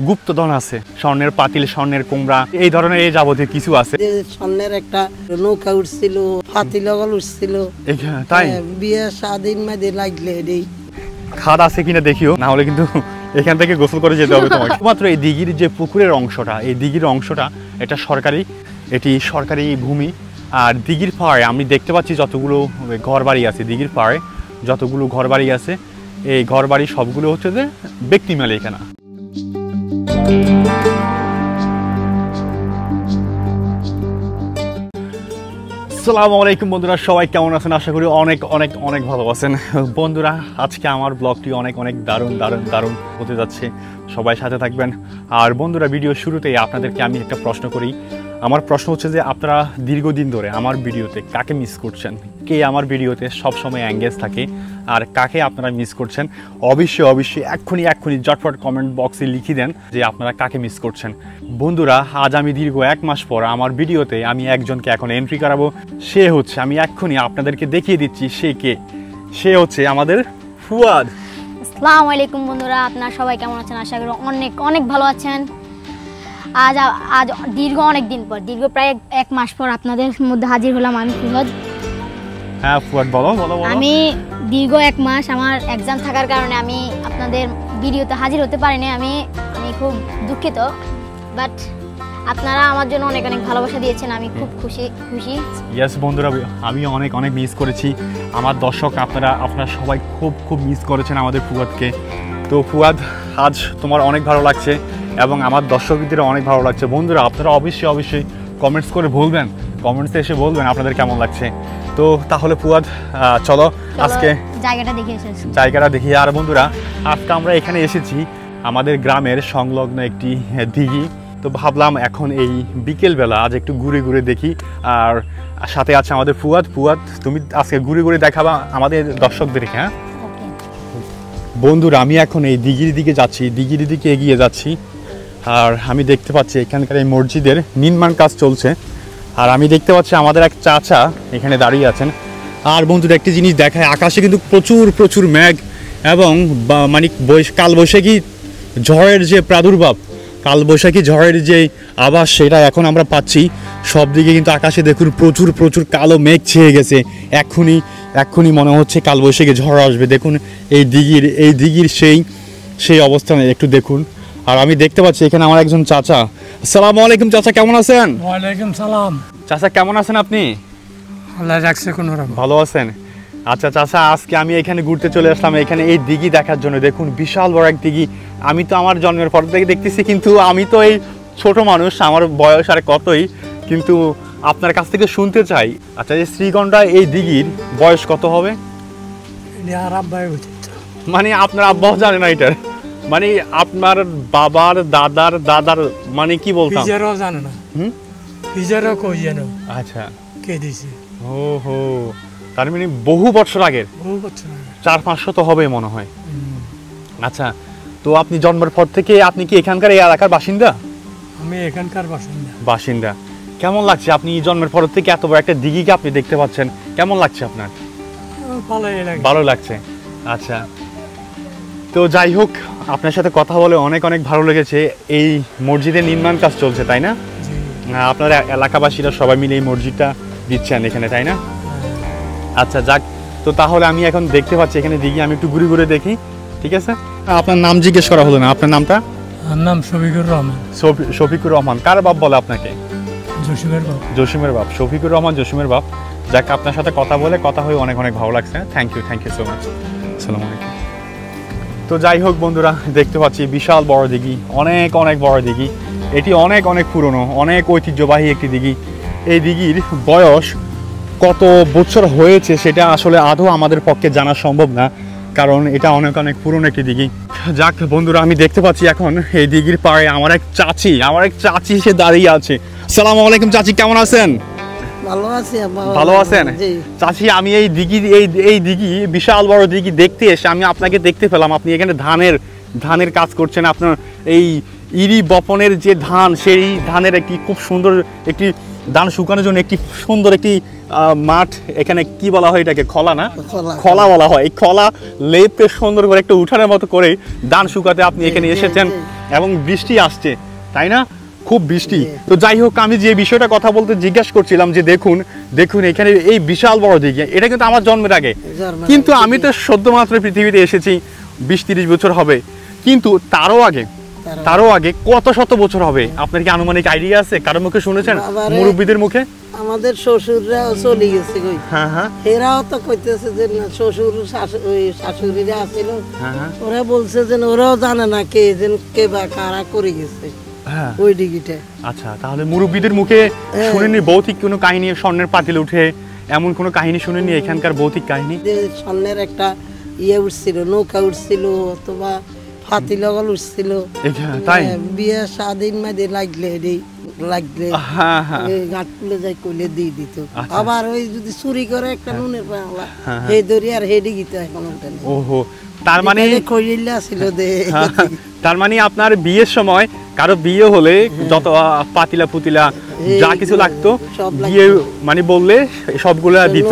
গুপ্তধন আছে, স্বর্ণের পাতিল, স্বর্ণের কুমড়া, এই ধরনের এই যাবতীয় কিছু আছে। স্বর্ণের একটা নৌকা উঠছিল, পাতিল উঠছিল, তাই বিয়ে স্বাধীন মাঝে লাগলে এই খাদ আছে কিনা দেখিও, না হলে কিন্তু এখান থেকে গোসল করে যেতে হবে তোমাকে। শুধুমাত্র এই দিঘির যে পুকুরের অংশটা, এই দিঘির অংশটা এটা সরকারি ভূমি। আর দিঘির পাড়ে আমি দেখতে পাচ্ছি যতগুলো ঘর বাড়ি আছে, দিঘির পাড়ে যতগুলো ঘর বাড়ি আছে, এই ঘর বাড়ি সবগুলো হচ্ছে যে ব্যক্তি মালিকানা। আসসালামু আলাইকুম বন্ধুরা, সবাই কেমন আছেন? আশা করি অনেক অনেক অনেক ভালো আছেন। বন্ধুরা, আজকে আমার ব্লগটি অনেক অনেক দারুণ হতে যাচ্ছে, সবাই সাথে থাকবেন। আর বন্ধুরা, ভিডিও শুরুতেই আপনাদেরকে আমি একটা প্রশ্ন করি। আমার প্রশ্ন হচ্ছে যে আপনারা দীর্ঘদিন ধরে আমার ভিডিওতে কাকে মিস করছেন, কে আমার ভিডিওতে সবসময় এঙ্গেজ থাকে, আর কাকে আপনারা মিস করছেন? অবশ্যই এক্ষুনি ঝটপট কমেন্ট বক্সে লিখে দেন যে আপনারা কাকে মিস করছেন। বন্ধুরা, আজ আমি দীর্ঘ 1 মাস পর আমার ভিডিওতে আমি একজনকে এখন এন্ট্রি করাবো। সে হচ্ছে, আমি এক্ষুনি আপনাদেরকে দেখিয়ে দিচ্ছি সে কে। সে হচ্ছে আমাদের ফুয়াদ। আসসালামু আলাইকুম বন্ধুরা, আপনারা সবাই কেমন আছেন? আশা করি অনেক অনেক ভালো আছেন। আজ দীর্ঘ অনেক দিন পর, দীর্ঘ প্রায় 1 মাস পর আপনাদের মধ্যে হাজির হলাম আমি, ফুয়াদ। হ্যাঁ ফুয়াদ, বলো। আমি দীর্ঘ 1 মাস আমার এক্সাম থাকার কারণে আমি আপনাদের ভিডিওতে হাজির হতে পারিনি। আমি খুব দুঃখিত, বাট আপনারা আমার জন্য অনেক অনেক ভালোবাসা দিয়েছেন, আমি খুব খুশি। ইয়েস বন্ধুরা, আমি অনেক মিস করেছি। আমার দর্শক আপনারা সবাই খুব মিস করেছেন আমাদের ফুয়াদকে। তো ফুয়াদ, আজ তোমার অনেক ভালো লাগছে এবং আমার দর্শকদের অনেক ভালো লাগছে। বন্ধুরা, আপনারা অবশ্যই কমেন্টস করে কমেন্টসে এসে বলবেন আপনাদের কেমন লাগছে। তো তাহলে ফুয়াদ, চলো আজকে জায়গাটা দেখি। আর বন্ধুরা, আজকে আমরা এখানে এসেছি আমাদের গ্রামের সংলগ্ন একটি দিঘি। তো ভাবলাম এখন এই বিকেলবেলা আজ একটু ঘুরে দেখি। আর সাথে আছে আমাদের ফুয়াদ। তুমি আজকে ঘুরে দেখাবা আমাদের দর্শকদেরকে। হ্যাঁ বন্ধুরা, আমি এখন এই দিঘির দিকে এগিয়ে যাচ্ছি। আর আমি দেখতে পাচ্ছি এখানকার এই মসজিদের নির্মাণ কাজ চলছে। আর আমি দেখতে পাচ্ছি আমাদের এক চাচা এখানে দাঁড়িয়ে আছেন। আর বন্ধুরা, একটি জিনিস দেখায়, আকাশে কিন্তু প্রচুর মেঘ এবং মানে কালবৈশাখী ঝড়ের যে প্রাদুর্ভাব, কালবৈশাখী ঝড়ের যে আভাস, সেটা এখন আমরা পাচ্ছি। সব দিকে কিন্তু আকাশে দেখুন প্রচুর কালো মেঘ ছেয়ে গেছে। এক্ষুনি মনে হচ্ছে কালবৈশাখী ঝড় আসবে। দেখুন এই দিঘির সেই অবস্থানে একটু দেখুন। আর আমি দেখতে পাচ্ছি এখানে আমার একজন চাচা। আসসালামু আলাইকুম চাচা, কেমন আছেন? ওয়ালাইকুম সালাম। চাচা কেমন আছেন আপনি? আল্লাহ রাখছে কোন রকম। ভালো আছেন? আচ্ছা চাচা, আজকে আমি এখানে ঘুরতে চলে আসলাম এখানে এই দিঘি দেখার জন্য। দেখুন বিশাল বড় এক দিঘি। আমি তো আমার জন্মের পর থেকে দেখতেছি, কিন্তু আমি তো এই ছোট মানুষ, আমার বয়স আর কতই, কিন্তু আপনার কাছ থেকে শুনতে চাই, আচ্ছা এই শ্রীগন্ডা এই দিঘির বয়স কত হবে? মানে আপনার আব্বাও জানে না এটার? মানে আপনার বাবার দাদার মানে কি বলতাম, জানে না। আচ্ছা কে দিছে? ওহো, তার মানে বহু বছর আগের, 400-500 তো হবে মনে হয়। আচ্ছা, তো আপনি জন্মের পর থেকে আপনি কি এখানকার এই এলাকার বাসিন্দা? আমি এখানকার বাসিন্দা। কেমন লাগছে আপনি জন্মের পর থেকে এত বড় একটা দিঘিকে আপনি দেখতে পাচ্ছেন? কেমন লাগছে আপনার? ভালো লাগছে। আচ্ছা, তো যাই হোক, আপনার সাথে কথা বলে অনেক ভালো লেগেছে। এই মসজিদের নির্মাণ কাজ চলছে, তাই না? আপনার এলাকাবাসীরা সবাই মিলে এই মসজিদটা দিচ্ছেন এখানে, তাই না? আচ্ছা যাক, তো তাহলে আমি এখন দেখতে পাচ্ছি এখানে দিঘি, আমি একটু ঘুরে দেখি, ঠিক আছে? আপনার নাম জিজ্ঞেস করা হলো না, আপনার নামটা? আমার নাম শফিকুর রহমান। শফিকুর রহমান কার বাপ বলে আপনাকে? জসিমের বাপ। শফিকুর রহমান জসিমের বাপ। যাক, আপনার সাথে কথা হয়ে অনেক ভালো লাগছে। Thank you so much. আসসালামু আলাইকুম। তো যাই হোক বন্ধুরা, দেখতে পাচ্ছি বিশাল বড় দিঘি, অনেক বড় দিঘি। এটি অনেক পুরনো, অনেক ঐতিহ্যবাহী একটি দিঘি। এই দিঘির বয়স কত বছর হয়েছে সেটা আসলে আদৌ আমাদের পক্ষে জানা সম্ভব না, কারণ এটা অনেক পুরনো একটি দিঘি। যাক বন্ধুরা, আমি দেখতে পাচ্ছি এখন এই দিঘির পাড়ে আমার এক চাচি সে দাঁড়িয়ে আছে। আসসালামু আলাইকুম চাচি, কেমন আছেন? ভালো আছেন চাচি? আমি এই দিঘি বিশাল বড় দিঘি দেখতে এসে আমি আপনাকে দেখতে পেলাম। আপনি এখানে ধানের কাজ করছেন। আপনার এই ইরি বপনের যে ধান, সেই ধানের একটি খুব সুন্দর একটি ধান শুকানোর জন্য একটি সুন্দর একটি মাঠ, এখানে কি বলা হয় এটাকে, খলা না, খলা। খলা বলা হয়। এই খলা লেপে সুন্দর করে একটা উঠানের মতো করে ধান শুকাতে আপনি এখানে এসেছেন এবং বৃষ্টি আসছে, তাই না? খুব বৃষ্টি। তো যাই হোক, আমি যে বিষয়টা কথা বলতে জিজ্ঞাসা করছিলাম যে দেখুন দেখুন এখানে এই বিশাল বড় দিঘি, এটা কিন্তু আমার জন্মের আগে, কিন্তু আমি তো সদ্যমাত্র পৃথিবীতে এসেছি, 20-30 বছর হবে, কিন্তু তারও আগে কত শত বছর হবে আপনার কি আনুমানিক আইডিয়া আছে? কারোর মুখে শুনেছেন, মুরব্বীদের মুখে? আমাদের শ্বশুররাও চলে গেছে কই, হ্যাঁ হ্যাঁ, এরাও তো কইতেছে যে না, শ্বশুর শাশুড়িরা আছিল, হ্যাঁ ওরা বলছে যে ওরাও জানে না কে বা কারা করে গেছে হ্যাঁ। ওই ডিগিটা। আচ্ছা, তাহলে মুরব্বীদের মুখে শুনেননি ভৌতিক কোনো কাহিনী, স্বর্ণের পাতিল উঠে এমন কোনো কাহিনী শুনেননি এখানকার ভৌতিক কাহিনী? যে স্বর্ণের একটা উঠছিল, নৌকা উঠছিল, অথবা ফাতি লগল উঠছিল, তাই? বিয়ে স্বাধীন মাঝে লাগলে হ্যাঁ হ্যাঁ, গাঁট তুলে যাই কইলে দিয়ে দিত। আচ্ছা। আবার ওই যদি চুরি করে একটা নুনের পাংলা, সেই দড়ি আর হেডি গিতে এখন ওঠে না। ওহো, তার মানে কইলে আসিল দে। তার মানে আপনার বিয়ের সময় কারো বিয়ে হলে যত পাতিলা পুতিলা যা কিছু লাগতো বিয়ে মানে বললে সবগুলো দিত,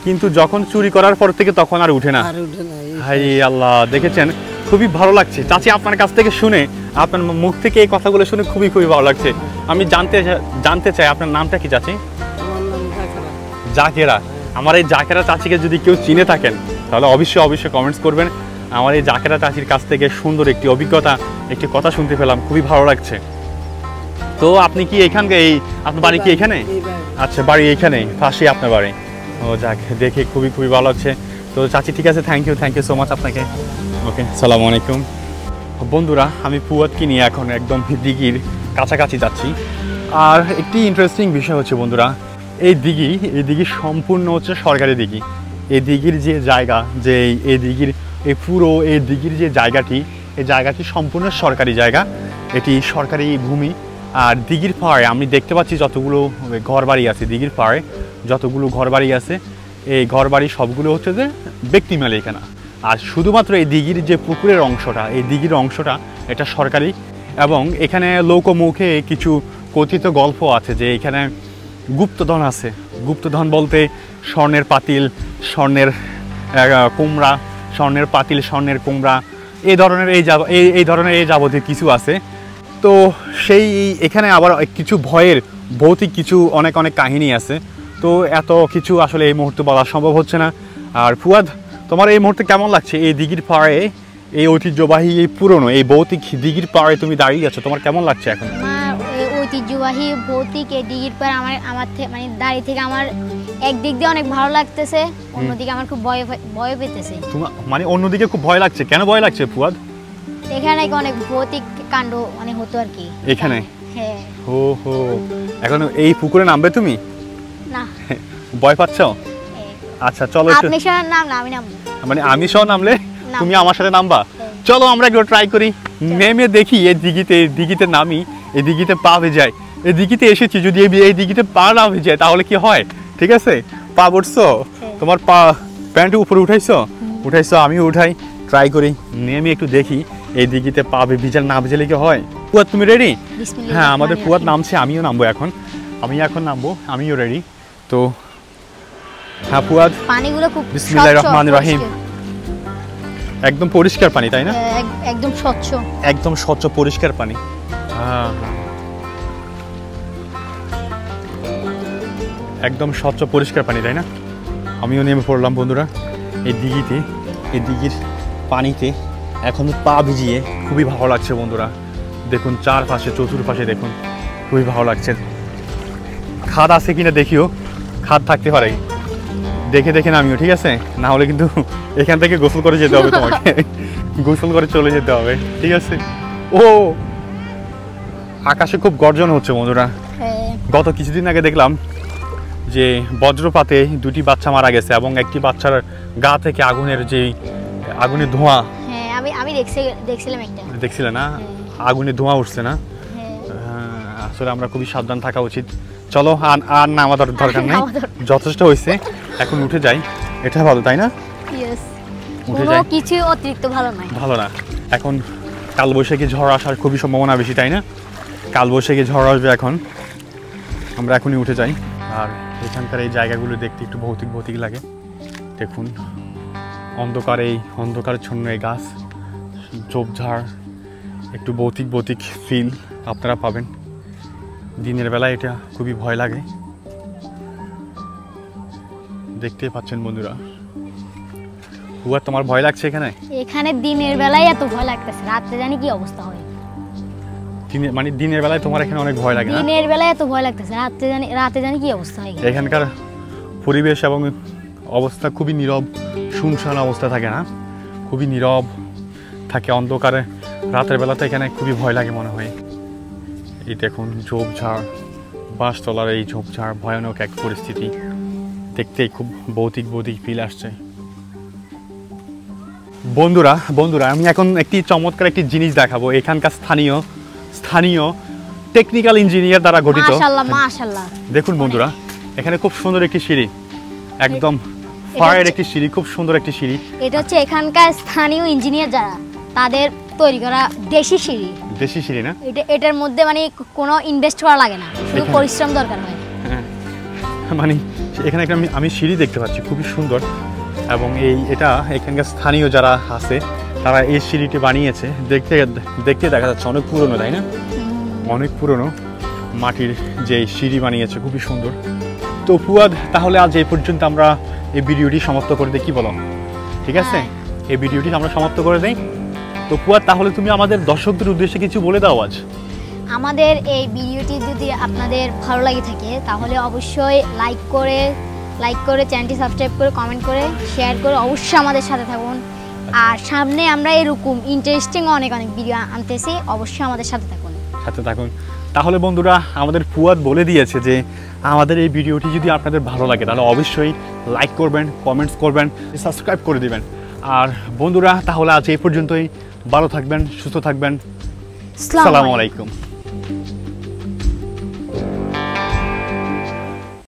কিন্তু যখন চুরি করার পর থেকে তখন আর উঠে না। হাই আল্লাহ, দেখেছেন? খুবই ভালো লাগছে চাচি আপনার কাছ থেকে শুনে, আপনার মুখ থেকে এই কথাগুলো শুনে খুবই ভালো লাগছে। আমি জানতে চাই আপনার নামটা কি চাচি? জাকেরা। আমার এই জাকেরা চাচিকে যদি কেউ চিনে থাকেন তাহলে অবশ্যই কমেন্টস করবেন। আমার এই জাকেরা চাচির কাছ থেকে সুন্দর একটি অভিজ্ঞতা, একটি কথা শুনতে পেলাম, খুবই ভালো লাগছে। তো আপনি কি এখানকার, এই আপনার বাড়ি কি এখানে? আচ্ছা, বাড়ি এখানে, পাশে আপনার বাড়ি। ও যাক, দেখে খুবই ভালো লাগছে। তো চাচি ঠিক আছে, থ্যাংক ইউ সো মাচ আপনাকে। ওকে, আসসালামু আলাইকুম। বন্ধুরা, আমি ফুয়াদকে নিয়ে এখন একদম দিঘির কাছাকাছি যাচ্ছি। আর একটি ইন্টারেস্টিং বিষয় হচ্ছে বন্ধুরা, এই দিঘি সম্পূর্ণ হচ্ছে সরকারি দিঘি। এই দিঘির যে জায়গা, যে এই দিঘির এই দিঘির যে জায়গাটি, এই জায়গাটি সম্পূর্ণ সরকারি জায়গা, এটি সরকারি ভূমি। আর দিঘির পাড়ে আমি দেখতে পাচ্ছি যতগুলো ঘরবাড়ি আছে, দিঘির পাড়ে যতগুলো ঘরবাড়ি আছে, এই ঘরবাড়ি সবগুলো হচ্ছে যে ব্যক্তি মালিকানা। আর শুধুমাত্র এই দিঘির যে পুকুরের অংশটা, এই দিঘির অংশটা এটা সরকারি। এবং এখানে লোকমুখে কিছু কথিত গল্প আছে যে এখানে গুপ্তধন আছে। গুপ্তধন বলতে স্বর্ণের পাতিল, স্বর্ণের কুমড়া, স্বর্ণের পাতিল, স্বর্ণের কুমড়া, এই ধরনের এই যাবতীয় কিছু আছে। তো এখানে আবার কিছু ভয়ের ভৌতিক কিছু অনেক কাহিনী আছে। তো এত কিছু আসলে এই মুহূর্তে বলা সম্ভব হচ্ছে না। আর ফুয়াদ, তোমার এই মুহূর্তে কেমন লাগছে এই দিঘির পাড়ে, এই ঐতিহ্যবাহী এই পুরনো এই ভৌতিক দিঘির পাড়ে তুমি দাঁড়িয়ে আছো, তোমার কেমন লাগছে এখন? ঐতিহ্যবাহী ভৌতিক এই দিঘির পাড়ে আমার মানে দাঁড়িয়ে থেকে আমার একদিক দিয়ে অনেক ভালো লাগতেছে, অন্যদিকে আমার খুব ভয় পেতেছে। মানে অন্যদিকে খুব ভয় লাগছে? কেন ভয় লাগছে ফুয়াদ? এখানে অনেক ভৌতিক কাণ্ড মানে হতো আর কি এখানে। হ্যাঁ। হো, এখন এই পুকুরে নামবে তুমি? না। ভয় পাচ্ছ? আচ্ছা চলো, আপনি সহ নাম না আমি নামবো। মানে আমি সহ নামলে তুমি আমার সাথে নামবা? চলো আমরা একটু ট্রাই করি, নেমে দেখি এই দিঘিতে নামি, এই দিঘিতে পা ভেজাই। এই দিঘিতে এসেছি, যদি এই দিঘিতে পা না ভেজায় তাহলে কি হয়? ঠিক আছে, পা বসছো, তোমার প্যান্ট উপরে উঠাইছো, আমিও উঠাই, ট্রাই করি, নেমে একটু দেখি এই দিঘিতে পা না ভেজালে কি হয়। ফুয়াদ তুমি রেডি? হ্যাঁ, আমাদের ফুয়াদ নামছে, আমিও নামবো এখন, নামবো, আমিও রেডি। তো হ্যাঁ ফুয়াদ, পানিগুলো খুব বিসমিল্লাহির রহমানির রহিম। একদম পরিষ্কার পানি, তাই না? একদম স্বচ্ছ পরিষ্কার পানি। একদম স্বচ্ছ পরিষ্কার পানি, তাই না? আমিও নেমে পড়লাম বন্ধুরা এই দিঘির পানিতে, এখন পা ভিজিয়ে খুবই ভালো লাগছে বন্ধুরা। দেখুন চারপাশে, চতুর্পাশে দেখুন, খুবই ভালো লাগছে। খাদ আছে কিনা দেখিও, খাদ থাকতে পারে, দেখে নামিও, ঠিক আছে? না হলে কিন্তু এখান থেকে গোসল করে যেতে হবে তোমাকে, গোসল করে চলে যেতে হবে, ঠিক আছে? ও, আকাশে খুব গর্জন হচ্ছে বন্ধুরা। গত কিছুদিন আগে দেখলাম যে বজ্রপাতে 2টি বাচ্চা মারা গেছে এবং একটি বাচ্চার গা থেকে আগুনের ধোঁয়া। হ্যাঁ, আমি দেখছিলাম একটা। দেখছিলে না? আগুনের ধোঁয়া উঠছে না? আসলে আমরা খুবই সাবধান থাকা উচিত। চলো, আর না আমাদের দরকার নেই, যথেষ্ট হয়েছে, এখন উঠে যাই, এটা ভালো, তাই না? উঠে যাই, কিছু অতিরিক্ত ভালো না। এখন কালবৈশাখী ঝড় আসার খুবই সম্ভাবনা বেশি, তাই না? কালবৈশাখী ঝড় আসবে এখন, আমরা এখনই উঠে যাই। আর এখানকার এই জায়গাগুলো দেখতে একটু ভৌতিক ভৌতিক লাগে। দেখুন অন্ধকারচ্ছন্ন এই গাছ, ঝোপঝাড়, একটু ভৌতিক ভৌতিক ফিল আপনারা পাবেন। দিনের বেলায় এটা খুবই ভয় লাগে, দেখতেই পাচ্ছেন বন্ধুরা। হুয়া, তোমার ভয় লাগছে এখানে? এখানে দিনের বেলায় এত ভয় লাগতেছে, রাতে জানি কি অবস্থা হয়। দিনের বেলায় তোমার এখানে অনেক ভয় লাগে না? দিনের বেলায় এত ভয় লাগতেছে, রাতে জানি কি অবস্থা হয়। এখানকার পরিবেশ এবং অবস্থা খুবই নীরব, শুনশান অবস্থা থাকে না, খুবই নীরব থাকে অন্ধকারে। রাতের বেলাতে এখানে খুবই ভয় লাগে মনে হয়। এই দেখুন ঝোপঝাড়, বাঁশতলার এই ঝোপঝাড়, ভয়ানক এক পরিস্থিতি, দেখতেই খুব ভৌতিক ফিল আসছে। বন্ধুরা আমি এখন একটি চমৎকার একটি জিনিস দেখাবো। এখানকার স্থানীয় টেকনিক্যাল ইঞ্জিনিয়ার দ্বারা গঠিত। মাশাআল্লাহ দেখুন বন্ধুরা, এখানে খুব সুন্দর একটি সিঁড়ি, একদম ফায়ার একটি সিঁড়ি, খুব সুন্দর একটি সিঁড়ি। এটা হচ্ছে এখানকার স্থানীয় ইঞ্জিনিয়ার যারা, তাদের তৈরি করা দেশি সিঁড়ি না? এটার মধ্যে মানে কোনো ইনভেস্ট করা লাগে না, শুধু পরিশ্রম দরকার হয়। হ্যাঁ, মানে এখানে আমি সিঁড়ি দেখতে পাচ্ছি, খুবই সুন্দর। এবং এটা এখানকার স্থানীয় যারা আছে তারা এই সিঁড়িটি বানিয়েছে। দেখতে দেখা যাচ্ছে অনেক পুরনো, তাই না? অনেক পুরনো মাটির যে সিঁড়ি বানিয়েছে, খুবই সুন্দর। তো ফুয়াদ, তাহলে আজ এই পর্যন্ত আমরা এই ভিডিওটি সমাপ্ত করে দিই, কি বলো? ঠিক আছে, এই ভিডিওটি আমরা সমাপ্ত করে দিই। তো ফুয়াদ, তাহলে তুমি আমাদের দর্শকদের উদ্দেশ্যে কিছু বলে দাও আজ। আমাদের এই ভিডিওটি যদি আপনাদের ভালো লাগে থাকে তাহলে অবশ্যই লাইক করে চ্যানেলটি সাবস্ক্রাইব করে, কমেন্ট করে, শেয়ার করে অবশ্যই আমাদের সাথে থাকুন। আর সামনে আমরা এরকম ইন্টারেস্টিং অনেক ভিডিও আনতেছি, অবশ্যই আমাদের সাথে থাকুন। তাহলে বন্ধুরা, আমাদের ফুয়াদ বলে দিয়েছে যে আমাদের এই ভিডিওটি যদি আপনাদের ভালো লাগে তাহলে অবশ্যই লাইক করবেন, কমেন্টস করবেন, সাবস্ক্রাইব করে দিবেন। আর বন্ধুরা, তাহলে আজ এই পর্যন্তই। ভালো থাকবেন, সুস্থ থাকবেন। আসসালামু আলাইকুম।